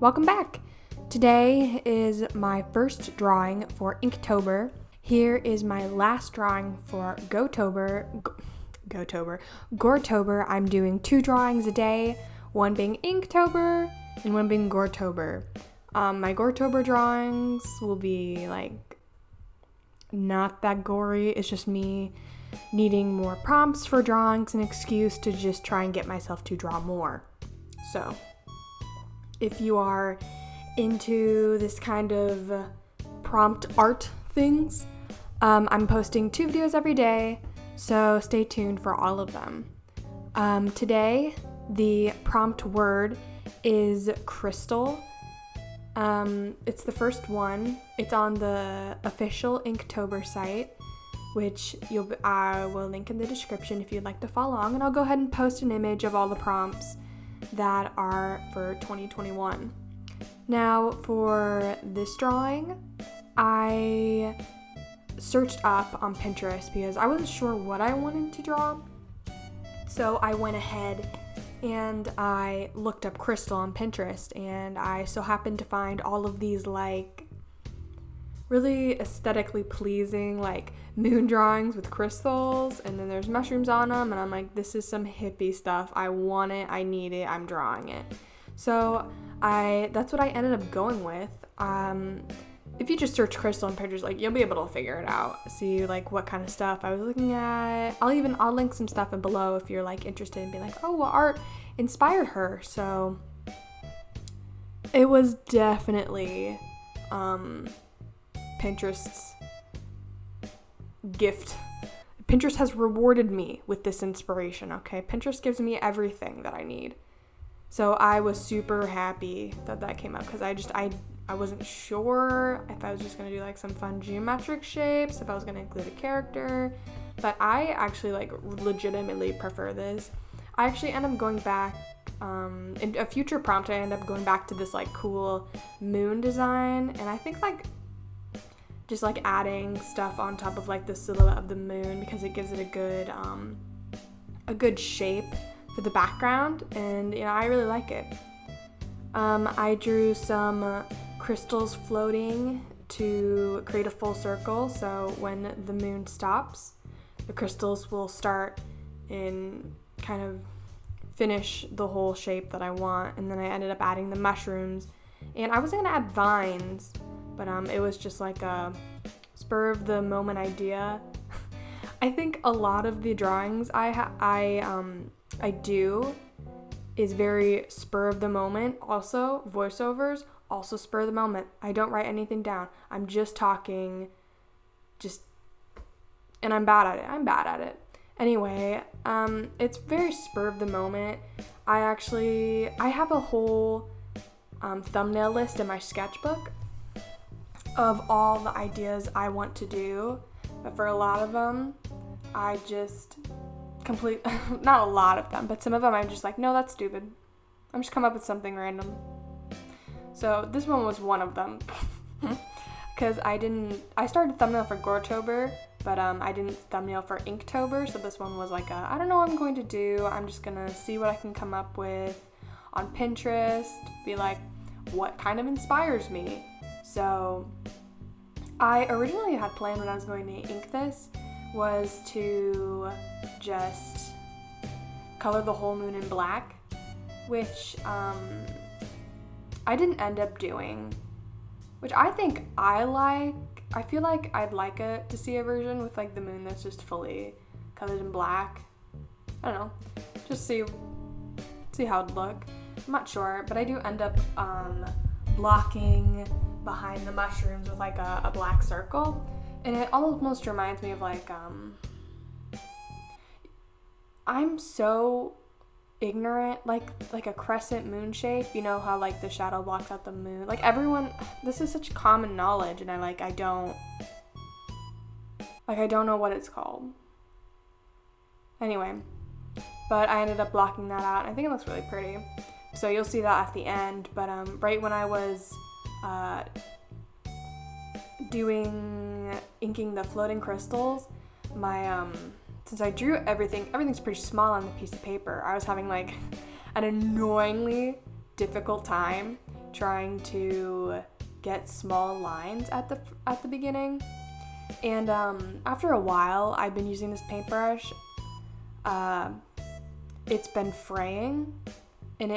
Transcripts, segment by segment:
Welcome back! Today is my first drawing for Inktober. Here is my last drawing for Goretober. I'm doing 2 drawings a day, one being Inktober and one being Goretober. My Goretober drawings will be like not that gory. It's just me needing more prompts for drawings, an excuse to just try and get myself to draw more. So if you are into this kind of prompt art things, I'm posting 2 videos every day, so stay tuned for all of them. Today, the prompt word is crystal. It's the first one. It's on the official Inktober site, which I will link in the description if you'd like to follow along, and I'll go ahead and post an image of all the prompts that are for 2021. Now, for this drawing, I searched up on Pinterest because I wasn't sure what I wanted to draw. So I went ahead and I looked up crystal on Pinterest, and I so happened to find all of these like really aesthetically pleasing like moon drawings with crystals, and then there's mushrooms on them, and I'm like, this is some hippie stuff. I want it, I need it, I'm drawing it. So that's what I ended up going with. If you just search crystal on Pinterest, like, you'll be able to figure it out, see like what kind of stuff I was looking at. I'll link some stuff in below if you're like interested in being like, oh, what art inspired her. So it was definitely Pinterest's gift. Pinterest has rewarded me with this inspiration, okay? Pinterest gives me everything that I need. So I was super happy that came up, because I wasn't sure if I was just going to do like some fun geometric shapes, if I was going to include a character, but I actually like legitimately prefer this. I actually end up going back, in a future prompt, I end up going back to this like cool moon design, and I think like just like adding stuff on top of like the silhouette of the moon, because it gives it a good shape for the background, and I really like it. I drew some crystals floating to create a full circle, so when the moon stops, the crystals will start and kind of finish the whole shape that I want. And then I ended up adding the mushrooms, and I wasn't gonna add vines, but it was just like a spur of the moment idea. I think a lot of the drawings I do is very spur of the moment. Also, voiceovers, also spur of the moment. I don't write anything down. I'm just talking, and I'm bad at it. Anyway, it's very spur of the moment. I have a whole thumbnail list in my sketchbook of all the ideas I want to do, but for a lot of them, I just not a lot of them, but some of them I'm just like, no, that's stupid. I'm just come up with something random. So this one was one of them, because I started thumbnail for Goretober, but I didn't thumbnail for Inktober, so this one was like I don't know what I'm going to do. I'm just gonna see what I can come up with on Pinterest, be like, what kind of inspires me? So I originally had planned when I was going to ink this was to just color the whole moon in black, which I didn't end up doing, which I think I like. I feel like I'd like to see a version with like the moon that's just fully colored in black. I don't know, just see how it'd look. I'm not sure, but I do end up blocking behind the mushrooms with like a black circle. And it almost reminds me of like, I'm so ignorant, like a crescent moon shape, you know how like the shadow blocks out the moon, like everyone, this is such common knowledge, and I don't know what it's called. Anyway, but I ended up blocking that out. I think it looks really pretty, so you'll see that at the end. But right when I was inking the floating crystals, my since I drew everything's pretty small on the piece of paper, I was having like an annoyingly difficult time trying to get small lines at the beginning. And after a while, I've been using this paintbrush. It's been fraying, and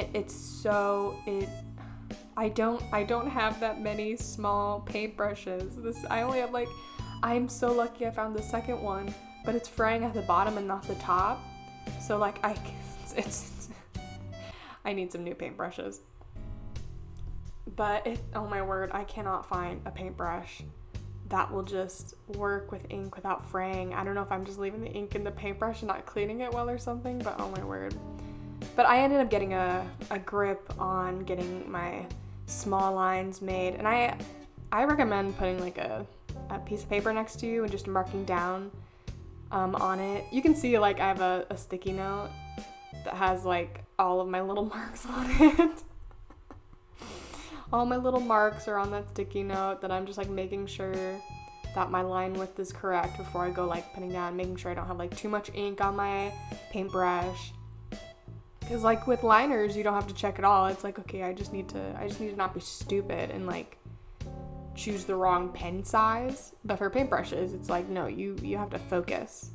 I don't have that many small paintbrushes. I only have I'm so lucky I found the second one, but it's fraying at the bottom and not the top. So I need some new paintbrushes. But oh my word, I cannot find a paintbrush that will just work with ink without fraying. I don't know if I'm just leaving the ink in the paintbrush and not cleaning it well or something, but oh my word. But I ended up getting a grip on getting my small lines made, and I recommend putting a piece of paper next to you and just marking down on it. You can see I have a sticky note that has all of my little marks on it. All my little marks are on that sticky note that I'm just making sure that my line width is correct before I go putting down, making sure I don't have too much ink on my paintbrush. Because with liners, you don't have to check it all. It's okay, I just need to not be stupid and choose the wrong pen size. But for paintbrushes, it's no, you have to focus.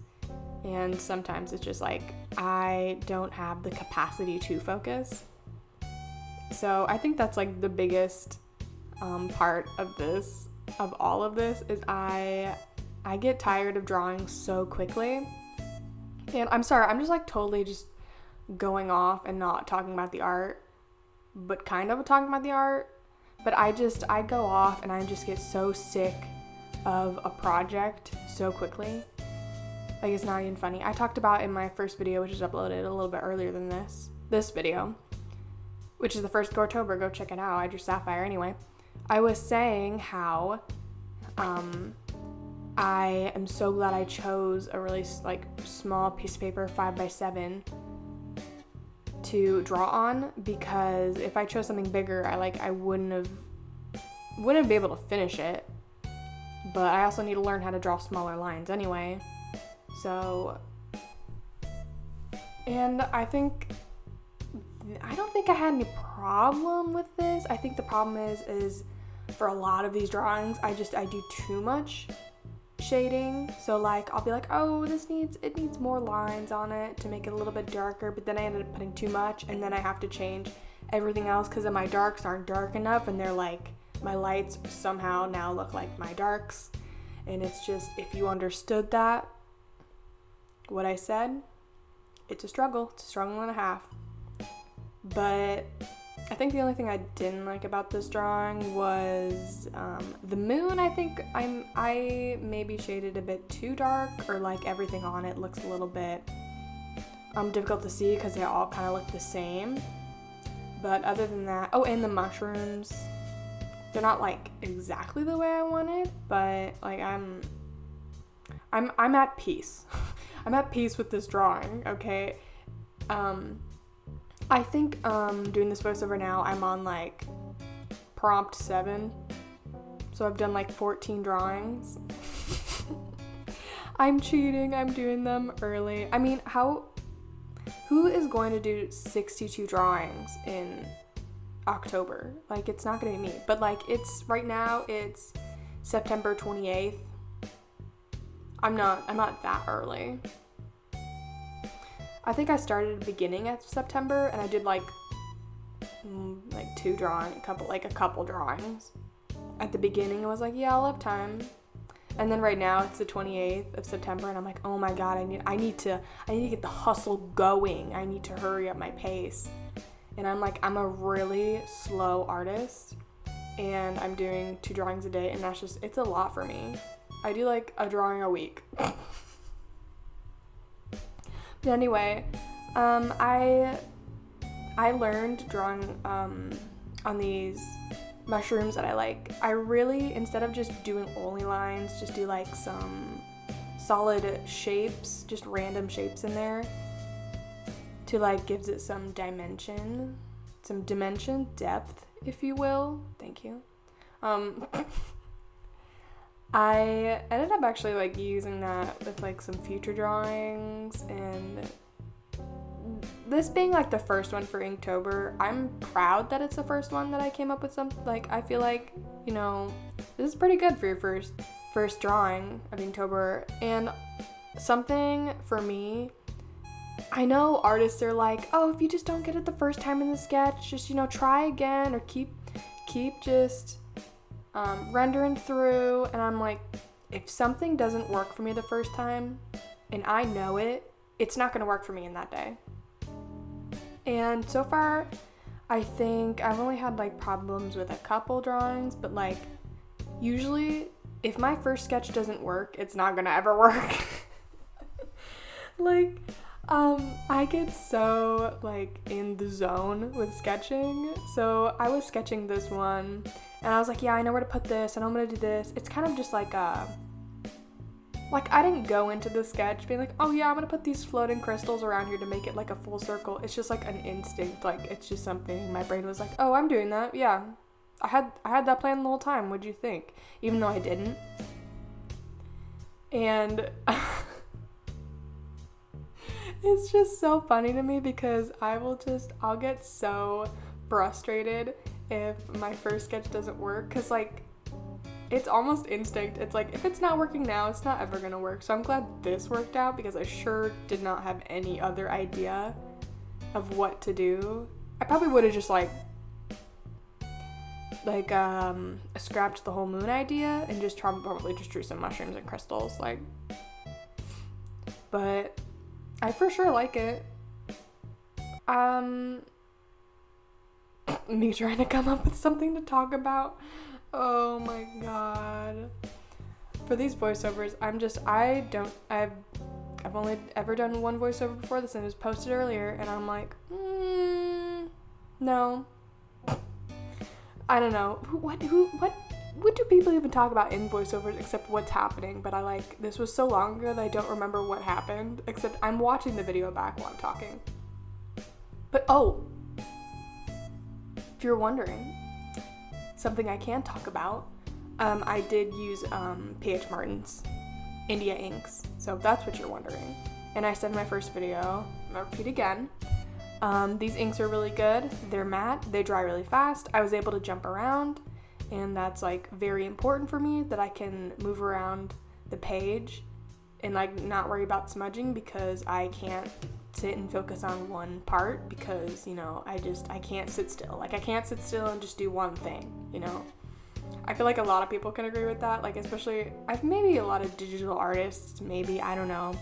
And sometimes it's just I don't have the capacity to focus. So I think that's the biggest part of all of this is I get tired of drawing so quickly. And I'm sorry, I'm just totally just going off and not talking about the art, but kind of talking about the art. But I go off and I just get so sick of a project so quickly. It's not even funny. I talked about in my first video, which is uploaded a little bit earlier than this video, which is the first Gotober. Go check it out. I drew Sapphire anyway. I was saying how I am so glad I chose a really small piece of paper, 5x7, to draw on, because if I chose something bigger, I wouldn't be able to finish it. But I also need to learn how to draw smaller lines anyway. So, and I don't think I had any problem with this. I think the problem is for a lot of these drawings, I do too much shading. So I'll be oh, it needs more lines on it to make it a little bit darker, but then I ended up putting too much, and then I have to change everything else because my darks aren't dark enough, and they're my lights somehow now look like my darks. And it's just, if you understood what I said, it's a struggle and a half. But I think the only thing I didn't like about this drawing was the moon. I think I maybe shaded a bit too dark, or everything on it looks a little bit difficult to see because they all kind of look the same. But other than that, oh, and the mushrooms, they're not exactly the way I wanted, but I'm at peace. I'm at peace with this drawing, okay? I think doing this voiceover now, I'm on prompt 7. So I've done 14 drawings. I'm cheating. I'm doing them early. I mean, who is going to do 62 drawings in October? It's not going to be me. But right now it's September 28th. I'm not that early. I think I started at the beginning of September, and I did a couple drawings. At the beginning, I was yeah, I'll have time. And then right now it's the 28th of September, and I'm oh my god, I need to get the hustle going. I need to hurry up my pace. And I'm a really slow artist, and I'm doing 2 drawings a day, and it's a lot for me. I do a drawing a week. But anyway, I learned drawing on these mushrooms that I like. I really, instead of just doing only lines, just do some solid shapes, just random shapes in there to gives it some dimension, depth, if you will. Thank you. I ended up actually using that with some future drawings, and this being like the first one for Inktober, I'm proud that it's the first one that I came up with something. Like, I feel like, you know, this is pretty good for your first drawing of Inktober. And something for me, I know artists are like, oh, if you just don't get it the first time in the sketch, just, you know, try again, or keep just rendering through. And I'm like, if something doesn't work for me the first time and I know it, it's not going to work for me in that day. And so far, I think I've only had like problems with a couple drawings, but like usually if my first sketch doesn't work, it's not going to ever work. Like, I get so like in the zone with sketching. So I was sketching this one and I was like, yeah, I know where to put this and I'm going to do this. It's kind of just like I didn't go into the sketch being like, oh yeah, I'm going to put these floating crystals around here to make it like a full circle. It's just like an instinct. Like, it's just something my brain was like, oh, I'm doing that. Yeah. I had that plan the whole time. What'd you think? Even though I didn't. And it's just so funny to me because I'll get so frustrated if my first sketch doesn't work, because like it's almost instinct. It's like, if it's not working now, it's not ever gonna work. So I'm glad this worked out, because I sure did not have any other idea of what to do. I probably would have just scrapped the whole moon idea and just probably just drew some mushrooms and crystals, like. But I for sure like it. Me trying to come up with something to talk about. Oh my god. For these voiceovers, I've only ever done one voiceover before this, and it was posted earlier, and I'm like, no. I don't know. What do people even talk about in voiceovers except what's happening? But this was so long ago that I don't remember what happened, except I'm watching the video back while I'm talking. But if you're wondering, something I can talk about, I did use P.H. Martin's India inks, so if that's what you're wondering. And I said in my first video, I'm gonna repeat again, these inks are really good. They're matte, they dry really fast. I was able to jump around, and that's like very important for me, that I can move around the page and like not worry about smudging, because I can't sit and focus on one part, because, you know, I can't sit still. Like, I can't sit still and just do one thing, you know? I feel like a lot of people can agree with that, like, especially, maybe a lot of digital artists, maybe, I don't know.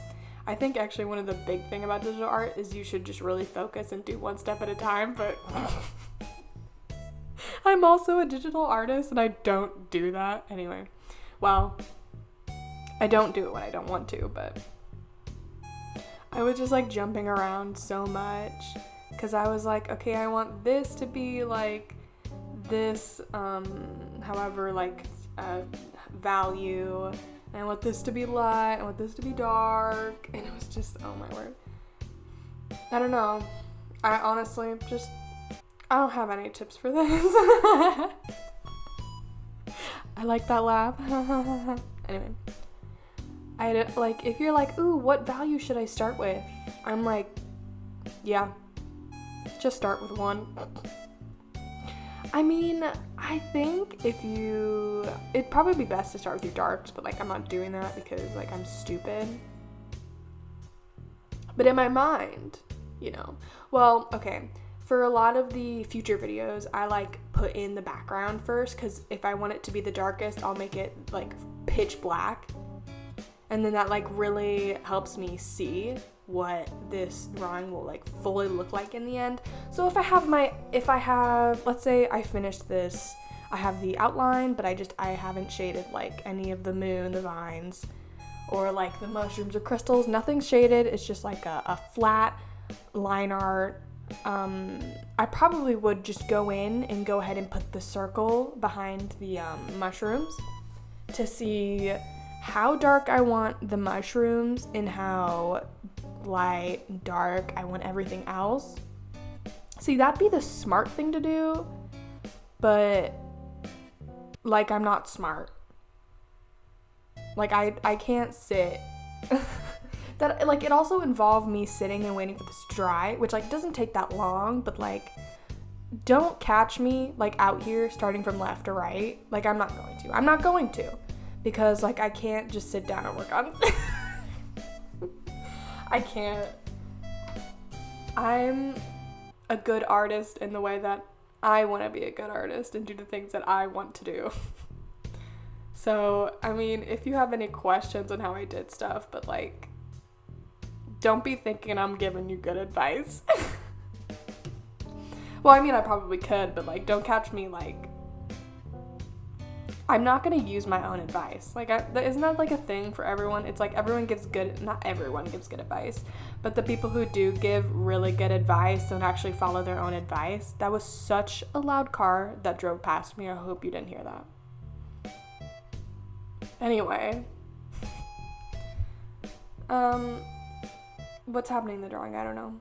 I think actually one of the big thing about digital art is you should just really focus and do one step at a time, but I'm also a digital artist and I don't do that. Anyway, well, I don't do it when I don't want to, but I was just like jumping around so much, because I was like, okay, I want this to be like this, however, like value, and I want this to be light, I want this to be dark, and it was just, oh my word. I don't know. I honestly I don't have any tips for this. I like that laugh. Anyway. If you're like, ooh, what value should I start with? I'm like, yeah, just start with one. I mean, I think it'd probably be best to start with your darks, but like, I'm not doing that because like, I'm stupid. But in my mind, you know, well, okay, for a lot of the future videos, I like put in the background first, because if I want it to be the darkest, I'll make it like pitch black. And then that like really helps me see what this drawing will like fully look like in the end. So if I have, let's say I finished this, I have the outline, but I haven't shaded like any of the moon, the vines, or like the mushrooms or crystals. Nothing's shaded. It's just like a flat line art. I probably would just go in and go ahead and put the circle behind the mushrooms to see how dark I want the mushrooms and how light and dark I want everything else. See, that'd be the smart thing to do, but like, I'm not smart. Like, I can't sit that, like, it also involved me sitting and waiting for this to dry, which, like, doesn't take that long, but, like, don't catch me, like, out here starting from left to right. Like, I'm not going to, because, like, I can't just sit down and work on I can't. I'm a good artist in the way that I want to be a good artist and do the things that I want to do. So, I mean, if you have any questions on how I did stuff, but, like, don't be thinking I'm giving you good advice. Well, I mean, I probably could, but, like, don't catch me, like, I'm not going to use my own advice. Like, isn't that, like, a thing for everyone? It's like not everyone gives good advice, but the people who do give really good advice don't actually follow their own advice. That was such a loud car that drove past me. I hope you didn't hear that. Anyway, what's happening in the drawing? I don't know.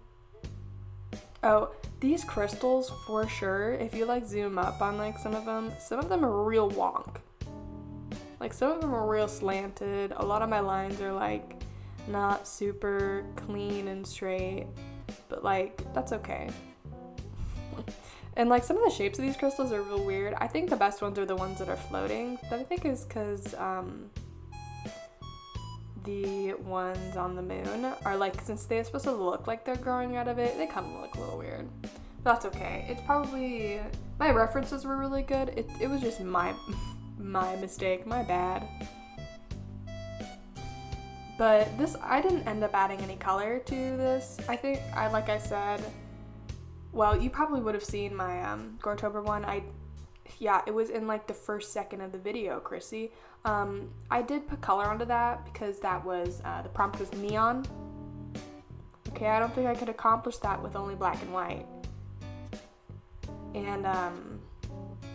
Oh, these crystals, for sure, if you, like, zoom up on, like, some of them are real wonk. Like, some of them are real slanted. A lot of my lines are, like, not super clean and straight, but, like, that's okay. And, like, some of the shapes of these crystals are real weird. I think the best ones are the ones that are floating. That I think is because the ones on the moon are, like, since they're supposed to look like they're growing out of it, they kind of look a little weird. But that's okay. It's probably, my references were really good. It was just my mistake, my bad. But this, I didn't end up adding any color to this. I think, like I said, well, you probably would have seen my Inktober one. It was in, like, the first second of the video, Chrissy. I did put color onto that because that was, the prompt was neon. Okay, I don't think I could accomplish that with only black and white. And,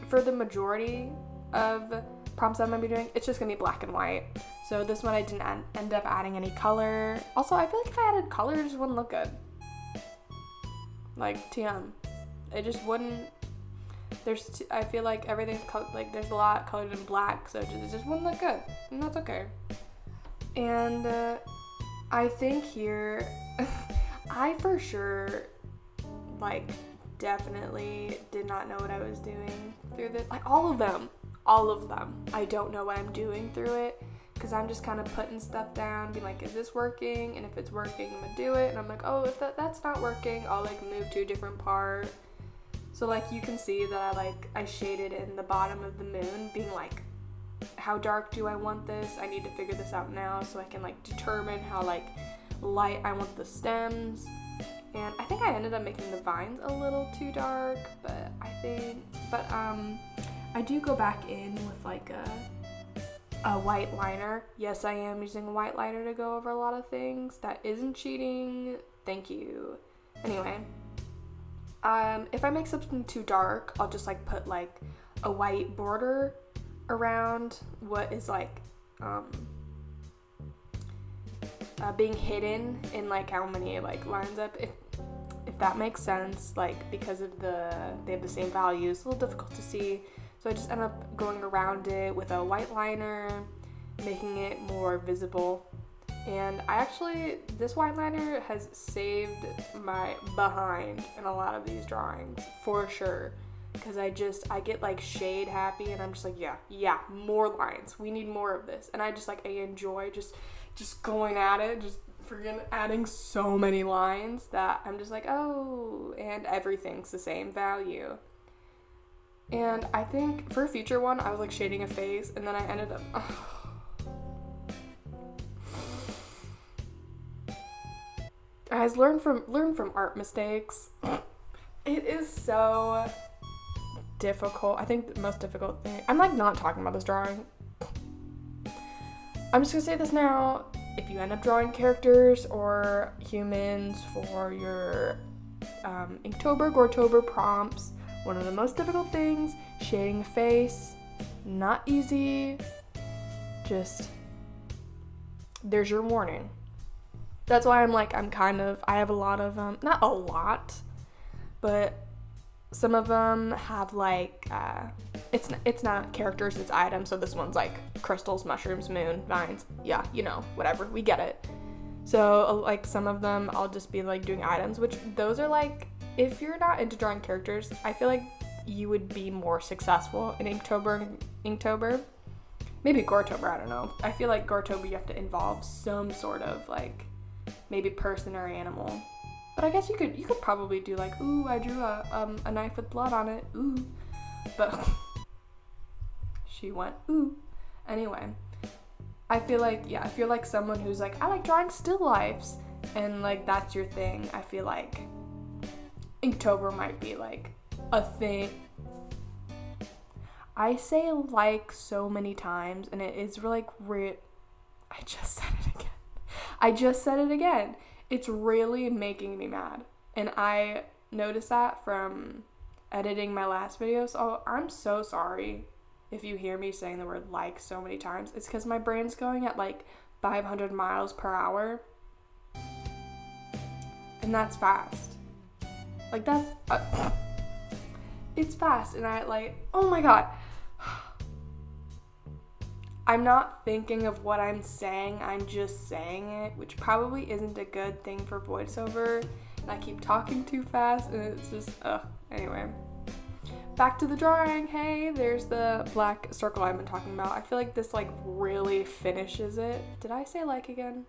for the majority of prompts I'm going to be doing, it's just going to be black and white. So this one I didn't end up adding any color. Also, I feel like if I added color, it just wouldn't look good. Like, TM. It just wouldn't. I feel like everything's like, there's a lot colored in black, so it just wouldn't look good. And that's okay. And I think here, I for sure, like, definitely did not know what I was doing through this. Like, all of them. I don't know what I'm doing through it, because I'm just kind of putting stuff down, being like, is this working? And if it's working, I'm gonna do it. And I'm like, oh, if that's not working, I'll, like, move to a different part. So, like, you can see that I shaded in the bottom of the moon, being like, how dark do I want this? I need to figure this out now so I can, like, determine how, like, light I want the stems. And I think I ended up making the vines a little too dark, but I do go back in with, like, a white liner. Yes, I am using a white liner to go over a lot of things. That isn't cheating. Thank you. Anyway, if I make something too dark, I'll just, like, put, like, a white border around what is, like, being hidden in, like, how many, like, lines up, if that makes sense, like, because of they have the same values. It's a little difficult to see. So I just end up going around it with a white liner, making it more visible. And this white liner has saved my behind in a lot of these drawings, for sure. Because I get, like, shade happy, and I'm just like, yeah, more lines. We need more of this. And I enjoy just going at it, just freaking adding so many lines that I'm just like, oh, and everything's the same value. And I think for a future one, I was, like, shading a face, and then I ended up, guys, learn from art mistakes. It is so difficult. I think the most difficult thing, I'm, like, not talking about this drawing. I'm just gonna say this now. If you end up drawing characters or humans for your Inktober, Gortober prompts, one of the most difficult things, shading a face, not easy. Just, there's your warning. That's why I have a lot of, not a lot, but some of them have, like, it's not characters, it's items. So this one's, like, crystals, mushrooms, moon, vines. Yeah, whatever. We get it. So like some of them I'll just be like doing items, which those are like, if you're not into drawing characters, I feel like you would be more successful in Inktober. Maybe Goretober, I don't know. I feel like Goretober you have to involve some sort of like maybe person or animal. But I guess you could probably do like, ooh, I drew a knife with blood on it, ooh. But she went, ooh. Anyway, I feel like someone who's like, I like drawing still lifes, and like that's your thing. I feel like Inktober might be like a thing. I say like so many times, and it is like I just said it again. It's really making me mad, and I noticed that from editing my last video. So I'm so sorry if you hear me saying the word like so many times. It's because my brain's going at like 500 miles per hour, and that's fast. Like that's it's fast, and I like, oh my god. I'm not thinking of what I'm saying, I'm just saying it, which probably isn't a good thing for voiceover, and I keep talking too fast, and it's just, anyway. Back to the drawing. Hey, there's the black circle I've been talking about. I feel like this like really finishes it. Did I say like again?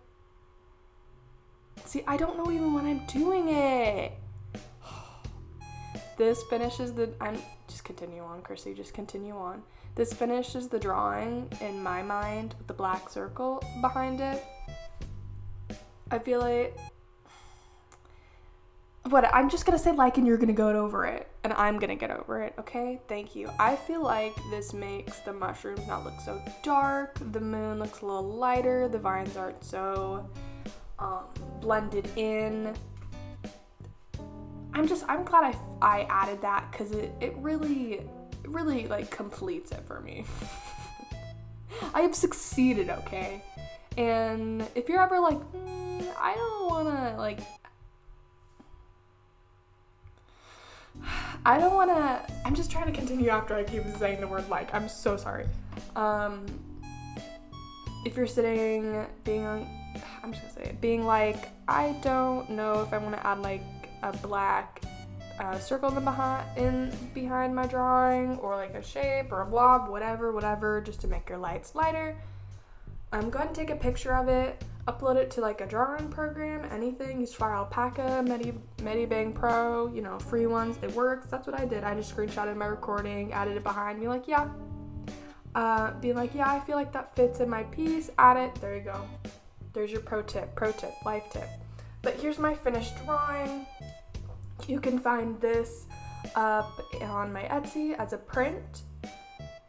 See, I don't know even when I'm doing it. This finishes just continue on, Chrissy, just continue on. This finishes the drawing in my mind with the black circle behind it. I feel like, I'm just gonna say like, and you're gonna go over it, and I'm gonna get over it, okay? Thank you. I feel like this makes the mushrooms not look so dark, the moon looks a little lighter, the vines aren't so blended in. I'm glad I added that, because it really like completes it for me. I have succeeded, okay? And if you're ever like, I don't wanna like, I'm just trying to continue after I keep saying the word like, I'm so sorry. If you're sitting I'm just gonna say it, being like, I don't know if I want to add like a black circle behind my drawing, or like a shape or a blob, whatever, just to make your lights lighter. Go ahead and take a picture of it, upload it to like a drawing program, anything. Use Fire Alpaca, Medibang Pro, free ones. It works. That's what I did. I just screenshotted my recording, added it behind me, like, yeah. Being like, yeah, I feel like that fits in my piece. Add it. There you go. There's your pro tip, life tip. But here's my finished drawing. You can find this up on my Etsy as a print.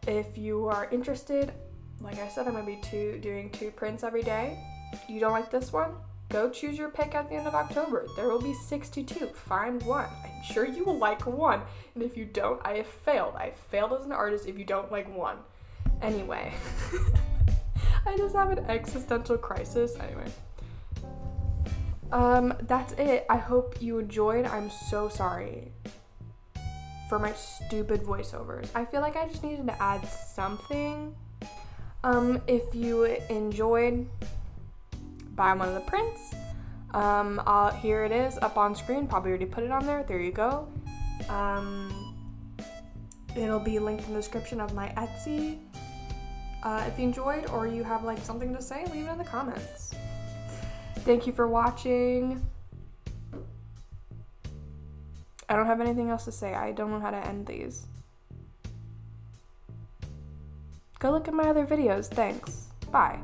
If you are interested, like I said, I'm going to be doing 2 prints every day. You don't like this one? Go choose your pick at the end of October. There will be 62. Find one. I'm sure you will like one. And if you don't, I have failed. I failed as an artist if you don't like one. Anyway. I just have an existential crisis. Anyway. That's it. I hope you enjoyed. I'm so sorry for my stupid voiceovers. I feel like I just needed to add something. If you enjoyed, buy one of the prints. Here it is up on screen. Probably already put it on there. There you go. It'll be linked in the description of my Etsy. If you enjoyed, or you have like something to say, leave it in the comments. Thank you for watching. I don't have anything else to say. I don't know how to end these. Go look at my other videos. Thanks. Bye.